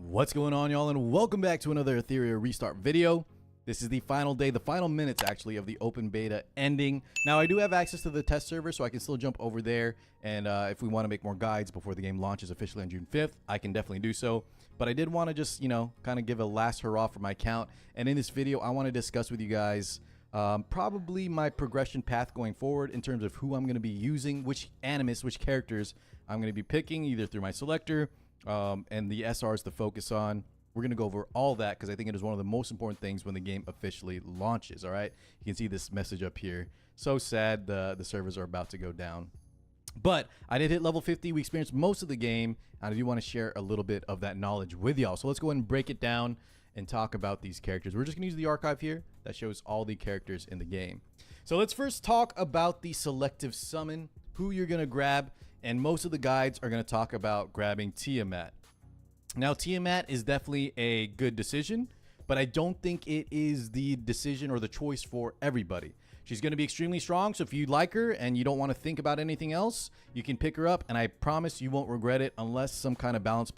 What's going on, y'all, and welcome back to another Etheria restart video. This is the final day, the final minutes actually of the open beta ending. Now I do have access to the test server, so I can still jump over there, and if we want to make more guides before the game launches officially on June 5th, I can definitely do so. But I did want to just, kind of give a last hurrah for my account, and in this video I want to discuss with you guys probably my progression path going forward in terms of who I'm going to be using, which characters I'm going to be picking, either through my selector and the SRs to focus on. We're going to go over all that because I think it is one of the most important things when the game officially launches. All right, you can see this message up here. So sad the servers are about to go down. But I did hit level 50. We experienced most of the game, and I do want to share a little bit of that knowledge with y'all. So let's go ahead and break it down and talk about these characters. We're just going to use the archive here that shows all the characters in the game. So let's first talk about the selective summon, who you're going to grab, and most of the guides are going to talk about grabbing Tiamat. Now, Tiamat is definitely a good decision, but I don't think it is the decision or the choice for everybody. She's going to be extremely strong, so if you like her and you don't want to think about anything else, you can pick her up, and I promise you won't regret it unless some kind of balance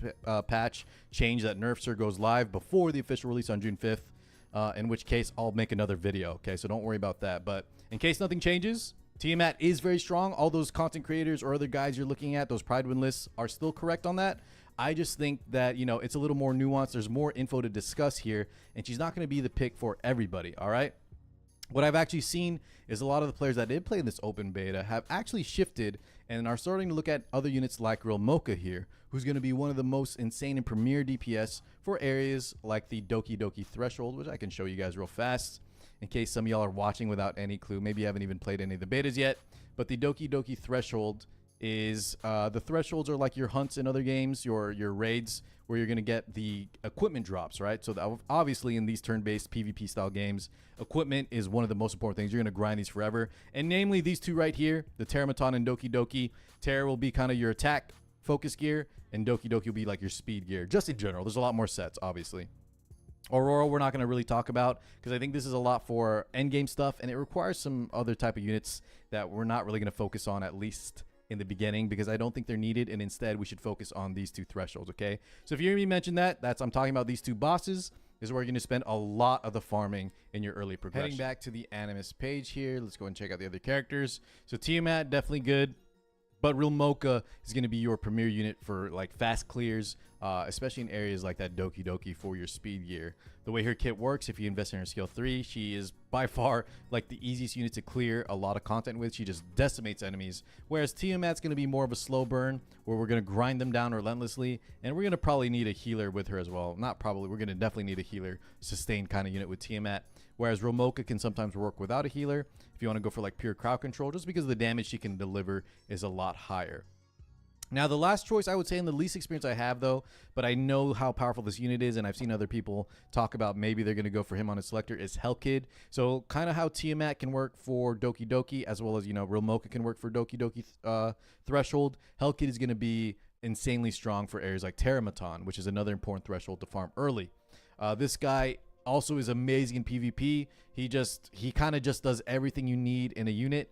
patch change that nerfs her goes live before the official release on June 5th, in which case I'll make another video, okay? So don't worry about that. But in case nothing changes, Tiamat is very strong. All those content creators or other guys you're looking at, those Pride win lists, are still correct on that. I just think that, it's a little more nuanced. There's more info to discuss here, and she's not going to be the pick for everybody, all right? What I've actually seen is a lot of the players that did play in this open beta have actually shifted and are starting to look at other units like Rilmocha here, who's going to be one of the most insane and premier DPS for areas like the Doki Doki Threshold, which I can show you guys real fast in case some of y'all are watching without any clue. Maybe you haven't even played any of the betas yet, but the Doki Doki Threshold is the thresholds are like your hunts in other games, your raids, where you're going to get the equipment drops, right? So obviously in these turn-based PvP style games, equipment is one of the most important things. You're going to grind these forever, and namely these two right here, the Terramaton and Doki Doki. Terra will be kind of your attack focus gear, and Doki Doki will be like your speed gear, just in general. There's a lot more sets, obviously. Aurora we're not going to really talk about because I think this is a lot for endgame stuff, and it requires some other type of units that we're not really going to focus on, at least in the beginning, because I don't think they're needed, and instead we should focus on these two thresholds, okay? So if you hear me mention that, I'm talking about these two bosses. This is where you're going to spend a lot of the farming in your early progression. Heading back to the Animus page here, let's go and check out the other characters. So Tiamat, definitely good, but Rilmocha is going to be your premier unit for like fast clears, especially in areas like that Doki Doki for your speed gear. The way her kit works, if you invest in her skill 3, she is by far like the easiest unit to clear a lot of content with. She just decimates enemies, whereas Tiamat's going to be more of a slow burn where we're going to grind them down relentlessly, and we're going to probably need a healer with her as well. Not probably, we're going to definitely need a healer sustained kind of unit with Tiamat, whereas Rilmocha can sometimes work without a healer if you want to go for like pure crowd control, just because the damage she can deliver is a lot higher. Now, the last choice I would say, and the least experience I have though, but I know how powerful this unit is, and I've seen other people talk about maybe they're going to go for him on a selector, is Hellkid. So kind of how Tiamat can work for Doki Doki, as well as, Rilmocha can work for Doki Doki Threshold. Hellkid is going to be insanely strong for areas like Terramaton, which is another important threshold to farm early. This guy also is amazing in PvP. He kind of just does everything you need in a unit,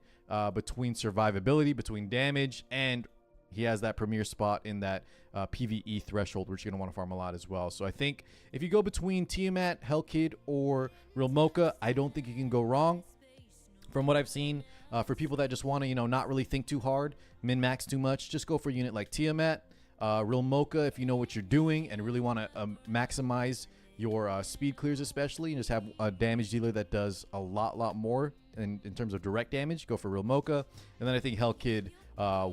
between survivability, between damage, and he has that premier spot in that PvE threshold, which you're going to want to farm a lot as well. So I think if you go between Tiamat, Hellkid, or Rilmocha, I don't think you can go wrong. From what I've seen, for people that just want to, not really think too hard, min-max too much, just go for a unit like Tiamat. Rilmocha, if you know what you're doing and really want to maximize your speed clears especially, and just have a damage dealer that does a lot more in terms of direct damage, go for Rilmocha. And then I think Hellkid,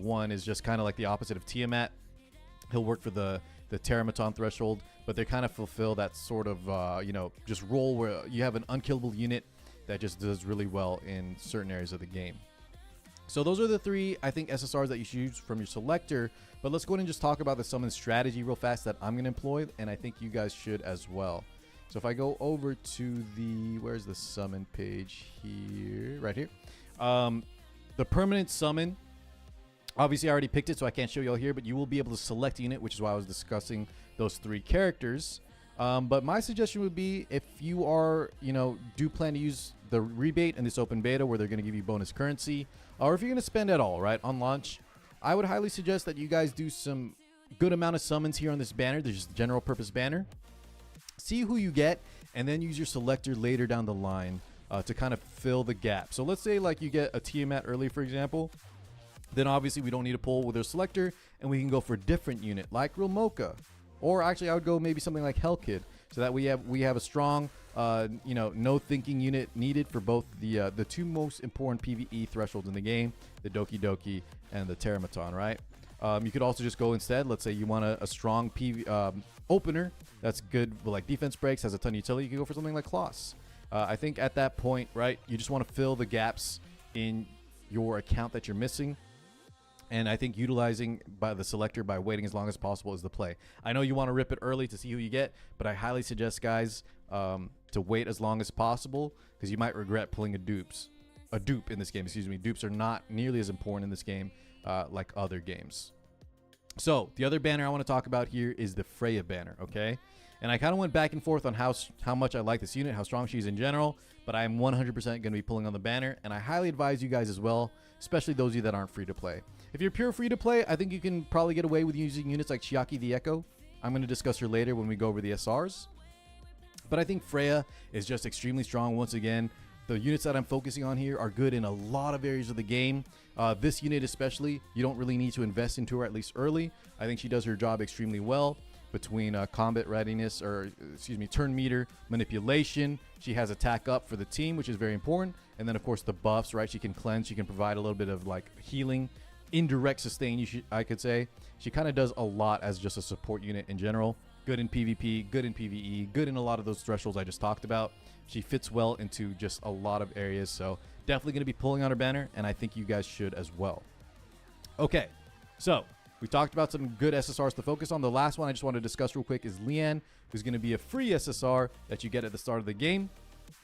one is just kind of like the opposite of Tiamat. He'll work for the Terramaton threshold, but they kind of fulfill that sort of, just role where you have an unkillable unit that just does really well in certain areas of the game. So those are the three, I think, SSRs that you should use from your selector. But let's go ahead and just talk about the summon strategy real fast that I'm going to employ, and I think you guys should as well. So if I go over to where's the summon page here? Right here. The permanent summon, obviously I already picked it, so I can't show you all here, but you will be able to select a unit, which is why I was discussing those three characters. But my suggestion would be, if you are, do plan to use the rebate in this open beta where they're going to give you bonus currency, or if you're going to spend it all, right, on launch, I would highly suggest that you guys do some good amount of summons here on this banner. There's just general purpose banner. See who you get, and then use your selector later down the line to kind of fill the gap. So let's say like you get a Tiamat early, for example. Then obviously we don't need to pull with our selector, and we can go for a different unit like Rilmocha. Or actually I would go maybe something like Hellkid, so that we have a strong no thinking unit needed for both the two most important PvE thresholds in the game, the Doki Doki and the Teramaton, right? You could also just go instead, let's say you want a strong opener that's good with like defense breaks, has a ton of utility. You could go for something like Kloss. I think at that point, right, you just want to fill the gaps in your account that you're missing. And I think utilizing by the selector by waiting as long as possible is the play. I know you want to rip it early to see who you get, but I highly suggest, guys, to wait as long as possible, because you might regret pulling a dupe in this game. Excuse me. Dupes are not nearly as important in this game like other games. So the other banner I want to talk about here is the Freya Banner, okay? And I kind of went back and forth on how much I like this unit, how strong she is in general, but I'm 100% going to be pulling on the banner, and I highly advise you guys as well, especially those of you that aren't free to play. If you're pure free to play, I think you can probably get away with using units like Chiaki the Echo. I'm going to discuss her later when we go over the SRs. But I think Freya is just extremely strong. Once again, the units that I'm focusing on here are good in a lot of areas of the game. This unit especially, you don't really need to invest into her, at least early. I think she does her job extremely well between combat readiness, or excuse me, turn meter, manipulation. She has attack up for the team, which is very important. And then of course the buffs, right? She can cleanse, she can provide a little bit of like healing, indirect sustain, I could say. She kind of does a lot as just a support unit in general. Good in PvP, good in PvE, good in a lot of those thresholds I just talked about. She fits well into just a lot of areas, so definitely going to be pulling on her banner, and I think you guys should as well. Okay, so we talked about some good SSRs to focus on. The last one I just want to discuss real quick is Lian, who's going to be a free SSR that you get at the start of the game,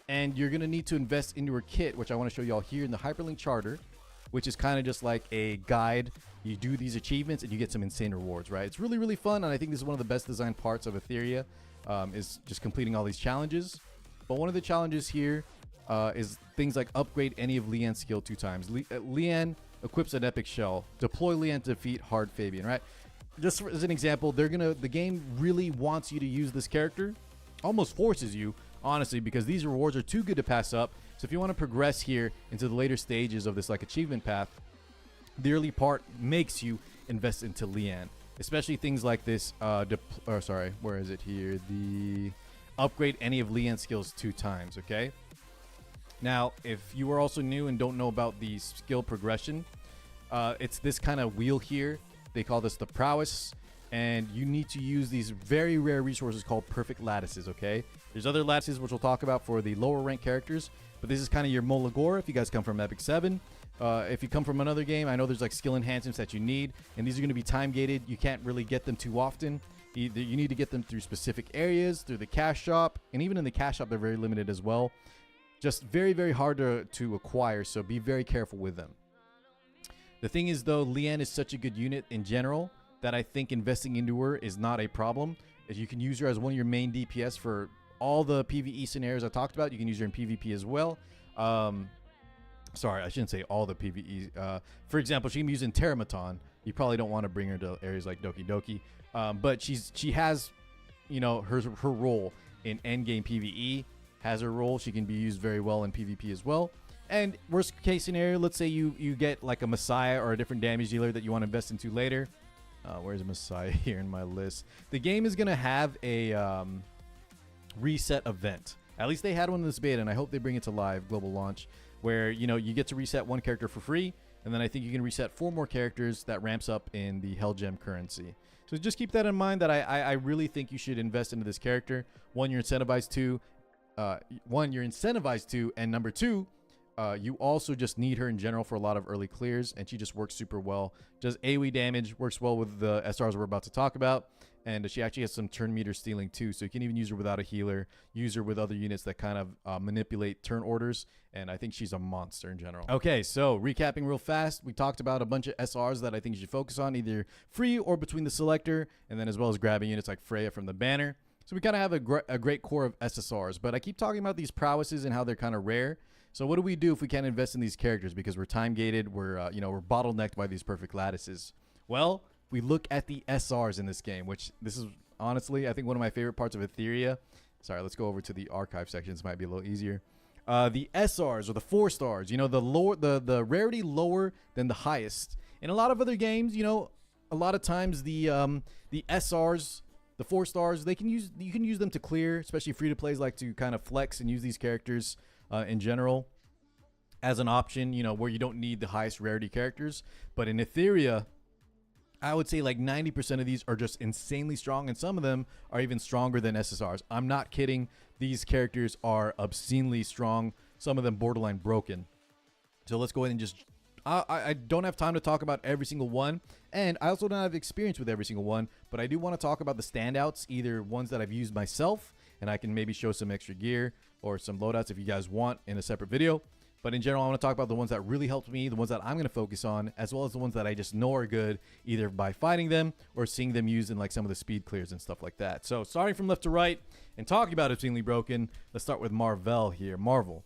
and you're going to need to invest into her kit, which I want to show you all here in the Hyperlink Charter, which is kind of just like a guide. You do these achievements and you get some insane rewards, right? It's really, really fun, and I think this is one of the best designed parts of Etheria, is just completing all these challenges. But one of the challenges here is things like upgrade any of Lian's skill 2 times. Lian equips an epic shell. Deploy Lian to defeat Hard Fabian, right? Just as an example, the game really wants you to use this character, almost forces you, honestly, because these rewards are too good to pass up. So if you want to progress here into the later stages of this like achievement path, the early part makes you invest into Lian, especially things like this. Where is it here? The upgrade any of Lian's skills 2 times. Okay. Now, if you are also new and don't know about the skill progression, it's this kind of wheel here. They call this the prowess, and you need to use these very rare resources called perfect lattices. Okay. There's other lattices which we'll talk about for the lower rank characters, but this is kind of your Molagora if you guys come from Epic 7. If you come from another game, I know there's like skill enhancements that you need, and these are going to be time gated. You can't really get them too often. You need to get them through specific areas, through the cash shop, and even in the cash shop, they're very limited as well. Just very, very hard to acquire, so be very careful with them. The thing is, though, Lian is such a good unit in general that I think investing into her is not a problem. As you can use her as one of your main DPS for all the PvE scenarios I talked about. You can use her in PvP as well. Sorry, I shouldn't say all the PvE. For example, she can be used in Teramaton. You probably don't want to bring her to areas like Doki Doki. But she has, her role in endgame PvE. Has her role. She can be used very well in PvP as well. And worst case scenario, let's say you get like a Messiah or a different damage dealer that you want to invest into later. Where's a Messiah here in my list? The game is going to have a reset event. At least they had one in this beta, and I hope they bring it to live global launch, where you get to reset 1 character for free, and then I think you can reset 4 more characters that ramps up in the Hell Gem currency. So just keep that in mind, that I really think you should invest into this character. One, you're incentivized to, and number 2, you also just need her in general for a lot of early clears, and she just works super well. Does AoE damage, works well with the SRs we're about to talk about, and she actually has some turn meter stealing too, so you can even use her without a healer, use her with other units that kind of manipulate turn orders, and I think she's a monster in general. Okay, so recapping real fast, we talked about a bunch of SRs that I think you should focus on, either free or between the selector, and then as well as grabbing units like Freya from the banner. So we kind of have a great core of SSRs, but I keep talking about these prowesses and how they're kind of rare. So what do we do if we can't invest in these characters because we're time gated, we're bottlenecked by these perfect lattices? Well, we look at the SRs in this game, which this is honestly, I think, one of my favorite parts of Etheria. Sorry, let's go over to the archive section. This might be a little easier. The SRs, or the 4 stars, you know, the rarity lower than the highest. In a lot of other games, you know, a lot of times the SRs, the 4 stars, you can use them to clear, especially free to plays like to kind of flex and use these characters in general as an option, you know, where you don't need the highest rarity characters. But in Etheria, I would say like 90% of these are just insanely strong, and some of them are even stronger than SSRs. I'm not kidding. These characters are obscenely strong, some of them borderline broken. So let's go ahead and just... I don't have time to talk about every single one, and I also don't have experience with every single one, but I do want to talk about the standouts, either ones that I've used myself, and I can maybe show some extra gear or some loadouts if you guys want in a separate video. But in general, I want to talk about the ones that really helped me, the ones that I'm going to focus on, as well as the ones that I just know are good, either by fighting them or seeing them used in like some of the speed clears and stuff like that. So starting from left to right and talking about obscenely broken, let's start with Marvel here. Marvel.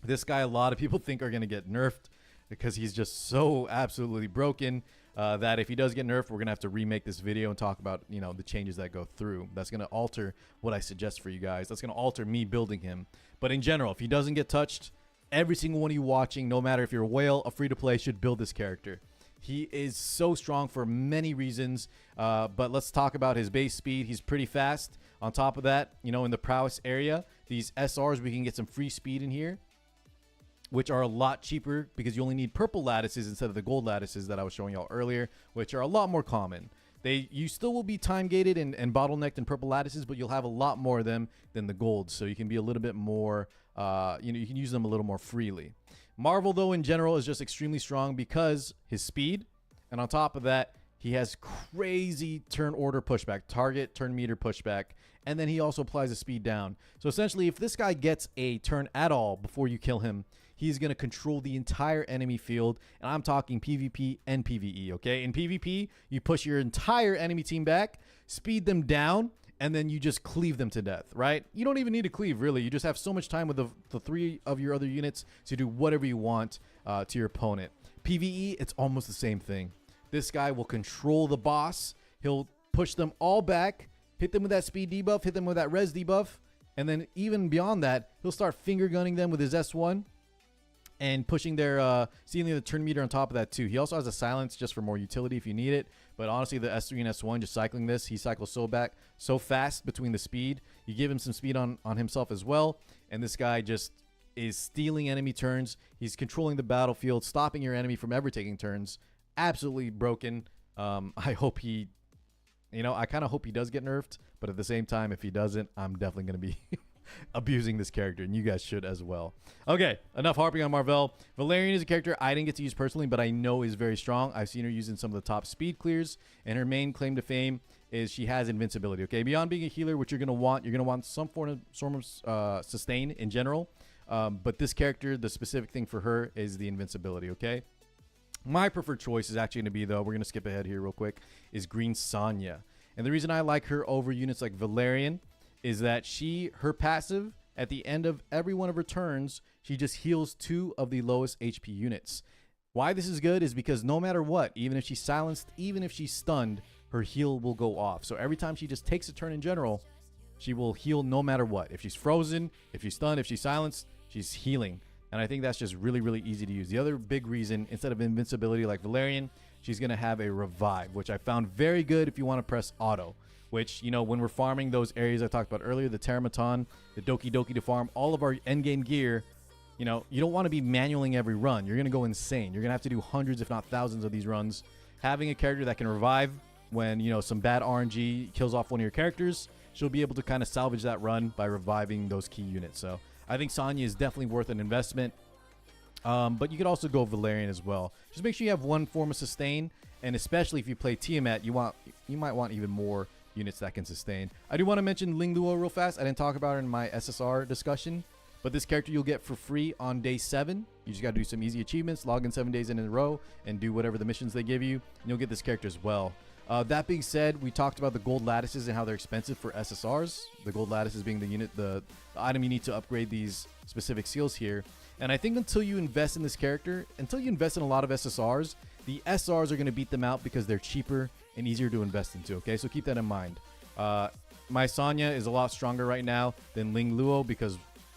This guy, a lot of people think are going to get nerfed because he's just so absolutely broken that if he does get nerfed, we're going to have to remake this video and talk about, you know, the changes that go through. That's going to alter what I suggest for you guys. That's going to alter me building him. But in general, if he doesn't get touched, every single one of you watching, no matter if you're a whale, a free-to-play, should build this character. He is so strong for many reasons, but let's talk about his base speed. He's pretty fast. On top of that, you know, in the prowess area, these SRs, we can get some free speed in here, which are a lot cheaper because you only need purple lattices instead of the gold lattices that I was showing y'all earlier, which are a lot more common. You still will be time gated and bottlenecked in purple lattices, but you'll have a lot more of them than the gold, so you can be a little bit more... you know, you can use them a little more freely. Marvel, though, in general, is just extremely strong because his speed, and on top of that, he has crazy turn order pushback, target turn meter pushback, and then he also applies a speed down. So essentially, if this guy gets a turn at all before you kill him, he's going to control the entire enemy field, and I'm talking PvP and PvE, okay? In PvP, you push your entire enemy team back, speed them down, and then you just cleave them to death, right? You don't even need to cleave, really. You just have so much time with the 3 of your other units to do whatever you want to your opponent. PvE, it's almost the same thing. This guy will control the boss. He'll push them all back, hit them with that speed debuff, hit them with that res debuff, and then even beyond that, he'll start finger gunning them with his S1 and pushing their stealing the turn meter on top of that too. He also has a silence just for more utility if you need it. But honestly, the S3 and S1, just cycling this, he cycles so fast between the speed. You give him some speed on himself as well, and this guy just is stealing enemy turns. He's controlling the battlefield, stopping your enemy from ever taking turns. Absolutely broken. I hope he, you know, I kind of hope he does get nerfed, but at the same time, if he doesn't, I'm definitely going to be abusing this character, and you guys should as well. Okay, enough harping on Marvel. Valerian is a character I didn't get to use personally, but I know is very strong. I've seen her using some of the top speed clears, and her main claim to fame is she has invincibility. Okay, beyond being a healer, which you're gonna want some form of sustain in general. But this character, the specific thing for her is the invincibility. Okay. My preferred choice is actually going to be, though, we're going to skip ahead here real quick, is Green Sonya. And the reason I like her over units like Valerian is that her passive, at the end of every one of her turns, she just heals 2 of the lowest HP units. Why this is good is because no matter what, even if she's silenced, even if she's stunned, her heal will go off. So every time she just takes a turn in general, she will heal no matter what. If she's frozen, if she's stunned, if she's silenced, she's healing. And I think that's just really, really easy to use. The other big reason, instead of invincibility like Valerian, she's going to have a revive, which I found very good if you want to press auto. Which, you know, when we're farming those areas I talked about earlier, the Terramaton, the Doki Doki to farm, all of our endgame gear, you know, you don't want to be manualing every run. You're going to go insane. You're going to have to do hundreds, if not thousands of these runs. Having a character that can revive when, you know, some bad RNG kills off one of your characters, she'll be able to kind of salvage that run by reviving those key units. So I think Sonya is definitely worth an investment. But you could also go Valerian as well. Just make sure you have one form of sustain, and especially if you play Tiamat, you might want even more units that can sustain. I do want to mention Ling Luo real fast. I didn't talk about her in my SSR discussion, but this character you'll get for free on day 7. You just got to do some easy achievements, log in 7 days in a row, and do whatever the missions they give you, and you'll get this character as well. That being said, we talked about the gold lattices and how they're expensive for SSRs. The gold lattices being the unit, the item you need to upgrade these specific skills here. And I think until you invest in this character, until you invest in a lot of SSRs, the SRs are going to beat them out because they're cheaper and easier to invest into, okay? So keep that in mind. My Sonya is a lot stronger right now than Ling Luo because,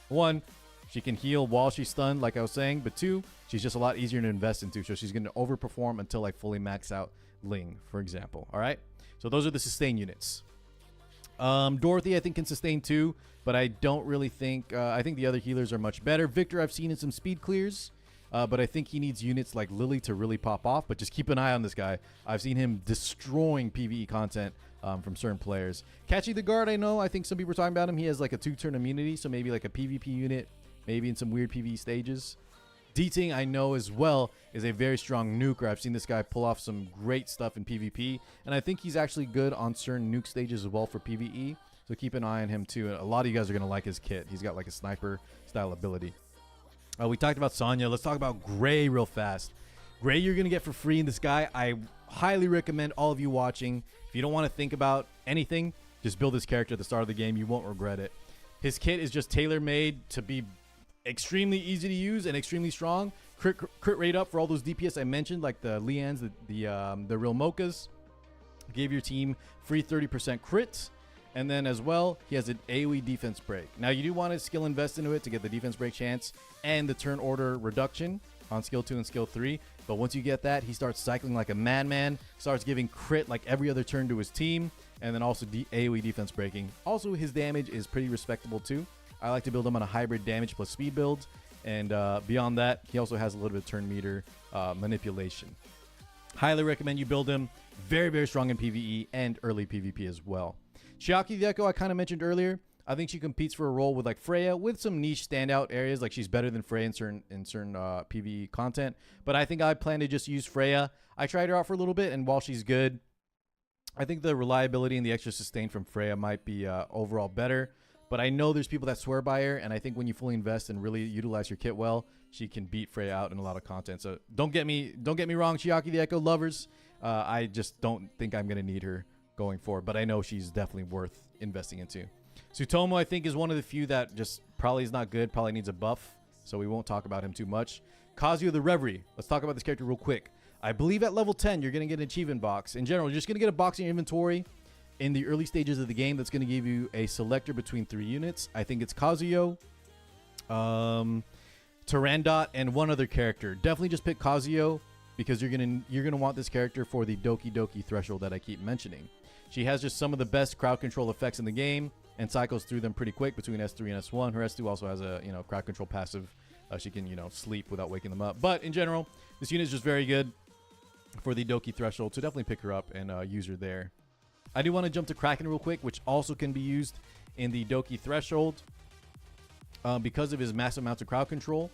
one, she can heal while she's stunned, like I was saying, but two, she's just a lot easier to invest into, so she's going to overperform until I fully max out Ling, for example. All right, so those are the sustain units. Dorothy I think can sustain too, but I don't really think I think the other healers are much better. Victor I've seen in some speed clears, but I think he needs units like Lily to really pop off. But just keep an eye on this guy. I've seen him destroying PvE content from certain players. Catchy the Guard, I think some people are talking about him. He has like a 2-turn immunity, so maybe like a PvP unit, maybe in some weird PvE stages. D-Ting, I know as well, is a very strong nuker. I've seen this guy pull off some great stuff in PvP, and I think he's actually good on certain nuke stages as well for PvE, so keep an eye on him too. A lot of you guys are going to like his kit. He's got like a sniper style ability. We talked about Sonya. Let's talk about Gray real fast. Gray you're going to get for free in this guy. I highly recommend all of you watching. If you don't want to think about anything, just build this character at the start of the game. You won't regret it. His kit is just tailor-made to be extremely easy to use and extremely strong. Crit rate up for all those DPS I mentioned, like the Lians, the Rilmochas. Give your team free 30% crits. And then as well, he has an AoE defense break. Now you do want to skill invest into it to get the defense break chance and the turn order reduction on skill 2 and skill 3. But once you get that, he starts cycling like a madman, starts giving crit like every other turn to his team, and then also AoE defense breaking. Also, his damage is pretty respectable too. I like to build him on a hybrid damage plus speed build. And beyond that, he also has a little bit of turn meter manipulation. Highly recommend you build him. Very, very strong in PvE and early PvP as well. Chiaki the Echo, I kind of mentioned earlier. I think she competes for a role with like Freya with some niche standout areas. Like she's better than Freya in certain PvE content. But I think I plan to just use Freya. I tried her out for a little bit, and while she's good, I think the reliability and the extra sustain from Freya might be overall better. But I know there's people that swear by her, and I think when you fully invest and really utilize your kit well, she can beat Freya out in a lot of content. So don't get me wrong, Chiaki the Echo lovers. I just don't think I'm gonna need her going forward, but I know she's definitely worth investing into. Tsutomu, I think, is one of the few that just probably is not good, probably needs a buff, so we won't talk about him too much. Kazuya the Reverie. Let's talk about this character real quick. I believe at level 10, you're going to get an achievement box. In general, you're just going to get a box in your inventory in the early stages of the game that's going to give you a selector between 3 units. I think it's Kazuya, Tyrandot, and one other character. Definitely just pick Kazuya because you're gonna want this character for the Doki Doki threshold that I keep mentioning. She has just some of the best crowd control effects in the game and cycles through them pretty quick between S3 and S1. Her S2 also has a crowd control passive. She can sleep without waking them up. But in general, this unit is just very good for the Doki threshold, so definitely pick her up and use her there. I do want to jump to Kraken real quick, which also can be used in the Doki threshold because of his massive amounts of crowd control.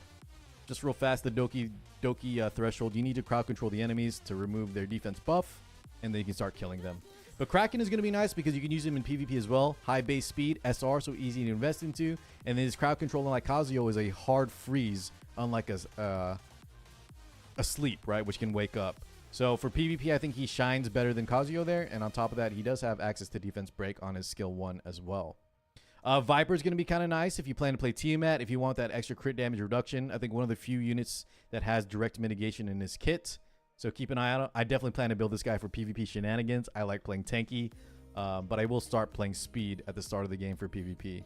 Just real fast, the Doki threshold, you need to crowd control the enemies to remove their defense buff, and then you can start killing them. But Kraken is going to be nice because you can use him in PvP as well. High base speed, SR, so easy to invest into. And then his crowd control, unlike Kazuya, is a hard freeze, unlike a sleep, right, which can wake up. So for PvP, I think he shines better than Kazuya there. And on top of that, he does have access to defense break on his skill 1 as well. Viper is going to be kind of nice if you plan to play Tiamat, if you want that extra crit damage reduction. I think one of the few units that has direct mitigation in his kit. So keep an eye out. I definitely plan to build this guy for PvP shenanigans. I like playing tanky, but I will start playing speed at the start of the game for PvP.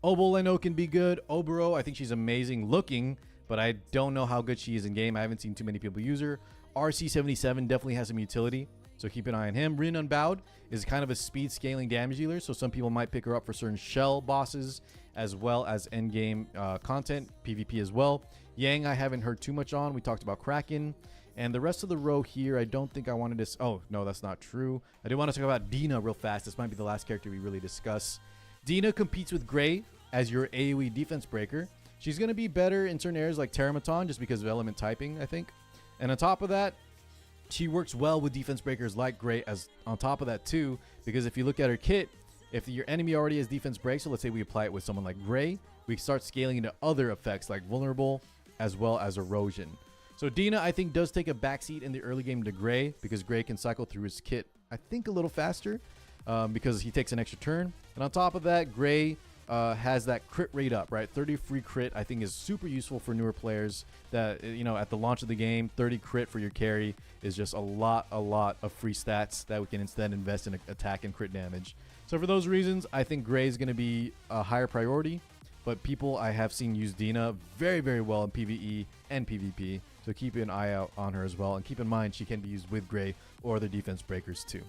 Obol I know can be good. Oboro, I think she's amazing looking, but I don't know how good she is in game. I haven't seen too many people use her. RC77 definitely has some utility, so keep an eye on him. Rin Unbowed is kind of a speed scaling damage dealer, so some people might pick her up for certain shell bosses as well as endgame content, PvP as well. Yang I haven't heard too much on. We talked about Kraken. And the rest of the row here, I don't think I wanted to... Oh, no, that's not true. I do want to talk about Dina real fast. This might be the last character we really discuss. Dina competes with Gray as your AoE defense breaker. She's going to be better in certain areas like Terramaton just because of element typing, I think. And on top of that, she works well with defense breakers like Gray as on top of that too, because if you look at her kit, if your enemy already has defense break, so let's say we apply it with someone like Gray, we start scaling into other effects like vulnerable as well as erosion. So Dina, I think, does take a backseat in the early game to Gray because Gray can cycle through his kit, I think, a little faster because he takes an extra turn. And on top of that, Gray has that crit rate up, right? 30 free crit, I think, is super useful for newer players that, you know, at the launch of the game, 30 crit for your carry is just a lot of free stats that we can instead invest in attack and crit damage. So for those reasons, I think Gray is going to be a higher priority, but people I have seen use Dina very, very well in PvE and PvP. So keep an eye out on her as well. And keep in mind, she can be used with Gray or other defense breakers too.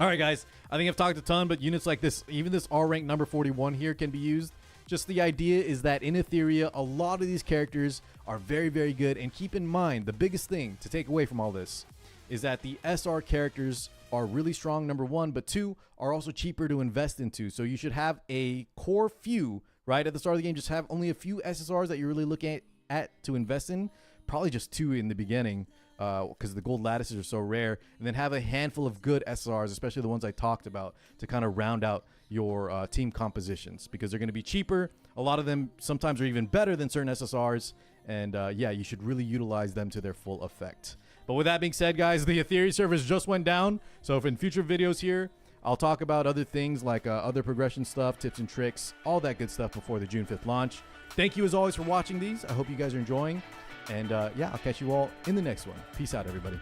All right, guys, I think I've talked a ton, but units like this, even this R rank number 41 here can be used. Just the idea is that in Etheria, a lot of these characters are very, very good. And keep in mind, the biggest thing to take away from all this is that the SR characters are really strong, number one, but two, are also cheaper to invest into. So you should have a core few, right? At the start of the game, just have only a few SSRs that you're really looking at to invest in. Probably just two in the beginning because the gold lattices are so rare. And then have a handful of good SSRs, especially the ones I talked about, to kind of round out your team compositions because they're going to be cheaper. A lot of them sometimes are even better than certain SSRs. And yeah, you should really utilize them to their full effect. But with that being said, guys, the Etheria servers just went down. So if in future videos here, I'll talk about other things like other progression stuff, tips and tricks, all that good stuff before the June 5th launch. Thank you as always for watching these. I hope you guys are enjoying. And yeah, I'll catch you all in the next one. Peace out, everybody.